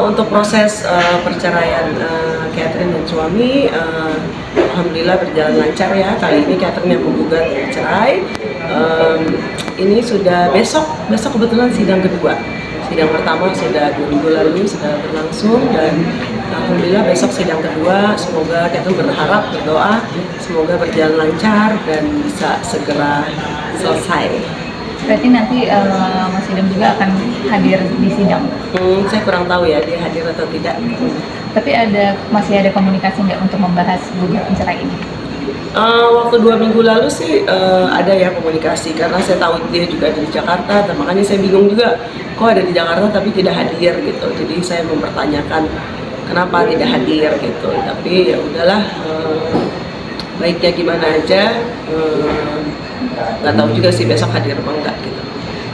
Untuk proses perceraian Catherine dan suami, alhamdulillah berjalan lancar ya. Kali ini Catherine yang menggugat cerai. Ini sudah besok kebetulan sidang kedua. Sidang pertama sudah 2 minggu lalu sudah berlangsung dan alhamdulillah besok sidang kedua. Semoga Catherine berharap berdoa semoga berjalan lancar dan bisa segera selesai. Berarti nanti Mas Idam juga akan hadir di sidang? Saya kurang tahu ya dia hadir atau tidak. Tapi masih ada komunikasi nggak untuk membahas gugatan cerai ini? Waktu 2 minggu lalu sih ada ya komunikasi karena saya tahu dia juga ada di Jakarta, dan makanya saya bingung juga kok ada di Jakarta tapi tidak hadir gitu. Jadi saya mempertanyakan kenapa tidak hadir gitu. Tapi ya udahlah, baiknya gimana aja. Nggak tahu juga sih besok hadir apa enggak gitu.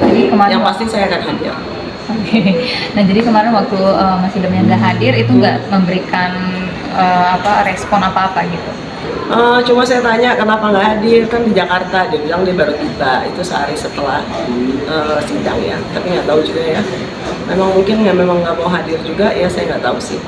Jadi kemarin yang pasti saya akan hadir. Oke. Nah jadi kemarin waktu Mas Idam yang nggak hadir itu nggak memberikan respon apa-apa gitu? Cuma saya tanya kenapa nggak hadir, kan di Jakarta. Dia bilang dia baru tiba, itu sehari setelah sidang ya. Tapi nggak tahu juga ya. Memang nggak mau hadir juga ya, saya nggak tahu sih.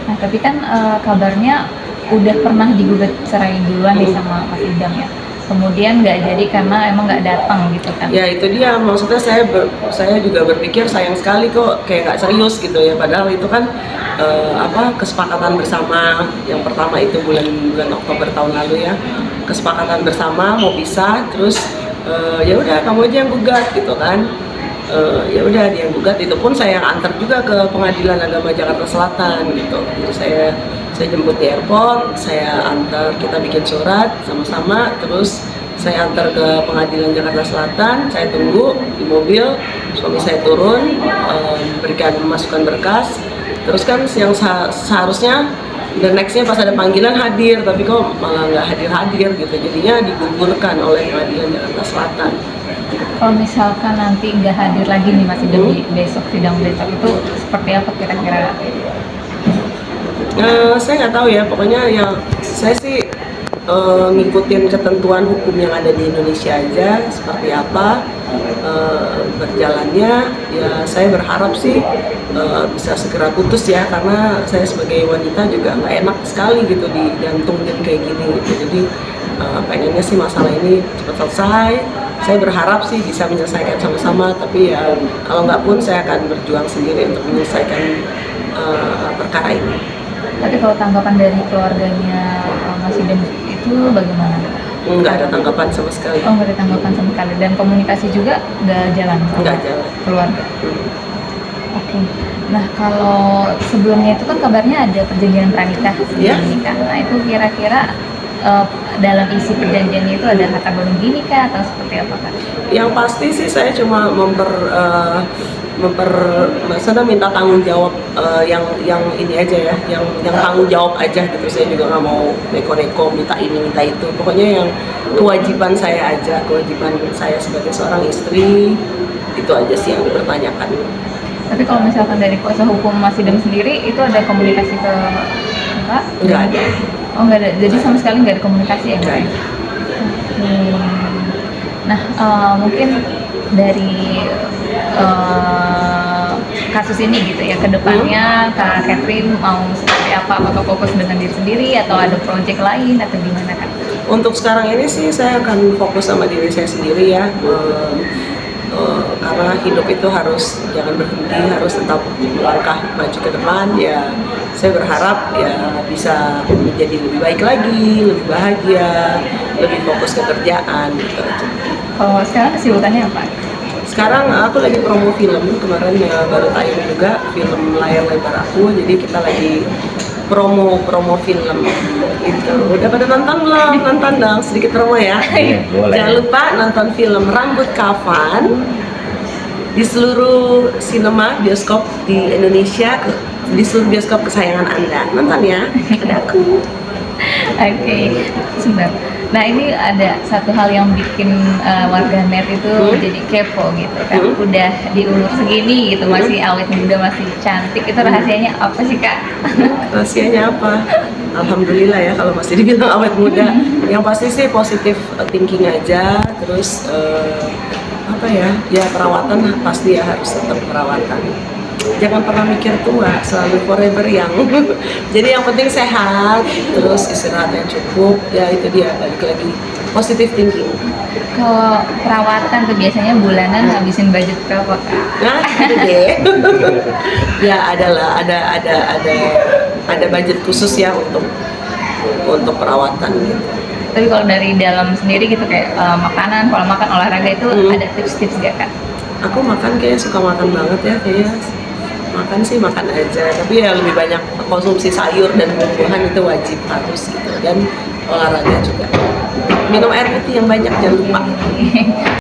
Nah tapi kan kabarnya udah pernah digugat cerai duluan nih sama Mas Idam ya. Kemudian nggak jadi karena emang nggak datang gitu kan? Ya itu dia, maksudnya saya juga berpikir sayang sekali kok kayak nggak serius gitu ya. Padahal itu kan kesepakatan bersama. Yang pertama itu bulan Oktober tahun lalu ya, kesepakatan bersama mau pisah, terus ya udah kamu aja yang gugat gitu kan. Ya udah dia yang gugat, itu pun saya yang antar juga ke Pengadilan Agama Jakarta Selatan gitu. Jadi saya jemput di airport, saya antar, kita bikin surat sama-sama, terus saya antar ke Pengadilan Jakarta Selatan, saya tunggu di mobil, suami saya turun, berikan masukan berkas, terus kan yang seharusnya the nextnya pas ada panggilan hadir, tapi kok malah nggak hadir gitu, jadinya digugurkan oleh Pengadilan Jakarta Selatan. Kalau misalkan nanti nggak hadir lagi nih Mas Idam di sidang besok itu seperti apa kira-kira? Saya nggak tahu ya, pokoknya yang saya sih ngikutin ketentuan hukum yang ada di Indonesia aja seperti apa berjalannya. Ya saya berharap sih bisa segera putus ya, karena saya sebagai wanita juga nggak enak sekali gitu digantungin kayak gini gitu. Jadi pengennya sih masalah ini cepat selesai. Saya berharap sih bisa menyelesaikan sama-sama, tapi ya kalau nggak pun saya akan berjuang sendiri untuk menyelesaikan perkara ini. Tapi kalau tanggapan dari keluarganya Mas Idam itu bagaimana? Nggak ada tanggapan sama sekali. Oh, nggak ada tanggapan sama sekali. Dan komunikasi juga nggak jalan? Nggak jalan. Keluarga? Oke. Nah, kalau sebelumnya itu kan kabarnya ada perjanjian pranikah sebelum nikah. Nah, itu kira-kira dalam isi perjanjiannya itu ada kata begini kah atau seperti apa kan? Yang pasti sih saya cuma maksudnya minta tanggung jawab yang ini aja ya, yang tanggung jawab aja gitu. Saya juga nggak mau neko-neko minta ini minta itu, pokoknya yang kewajiban saya aja, kewajiban saya sebagai seorang istri, itu aja sih yang dipertanyakan. Tapi kalau misalkan dari kuasa hukum Mas Idam sendiri itu ada komunikasi ke Pak? Nggak ada. Oh nggak ada, jadi sama sekali nggak ada komunikasi ya? Nggak ada. Nah mungkin dari kasus ini gitu ya, kedepannya Kak Catherine mau seperti apa? Apakah fokus dengan diri sendiri atau ada proyek lain atau gimana kan? Untuk sekarang ini sih saya akan fokus sama diri saya sendiri ya, karena hidup itu jangan berhenti, harus tetap melangkah maju ke depan ya. Saya berharap ya bisa menjadi lebih baik lagi, lebih bahagia, lebih fokus ke kerjaan gitu aja. Kalau sekarang kesibukannya apa? Sekarang aku lagi promo film, kemarin ya baru tayang juga film layar lebar aku, jadi kita lagi promo film gitu. Udah pada nonton belum? Nonton dong, sedikit promo ya. Jangan lupa nonton film Rambut Kafan di seluruh sinema bioskop di Indonesia, di seluruh bioskop kesayangan Anda. Nonton ya, ada aku. Oke, sebentar. Nah ini ada satu hal yang bikin warganet itu jadi kepo gitu kan. Udah diulur segini gitu, masih awet muda, masih cantik. Itu rahasianya apa sih Kak? Rahasianya apa? Alhamdulillah ya kalau masih dibilang awet muda. Yang pasti sih positif thinking aja. Terus apa ya? Ya perawatan pasti ya harus tetap perawatan. jangan pernah mikir tua, selalu forever young. Jadi yang penting sehat, terus istirahat yang cukup, ya itu dia, balik lagi positive thinking. Kalau perawatan tuh biasanya bulanan ngabisin budget berapa Kak? Nah, itu deh. Ya ada budget khusus ya untuk perawatan gitu. Tapi kalau dari dalam sendiri gitu kayak makanan, pola makan, olahraga itu ada tips-tips gak Kak? Aku makan kayak suka makan banget ya, kayak makan sih makan aja, tapi ya lebih banyak konsumsi sayur dan buah-buahan itu wajib harus gitu, dan olahraga juga, minum air putih yang banyak jangan lupa.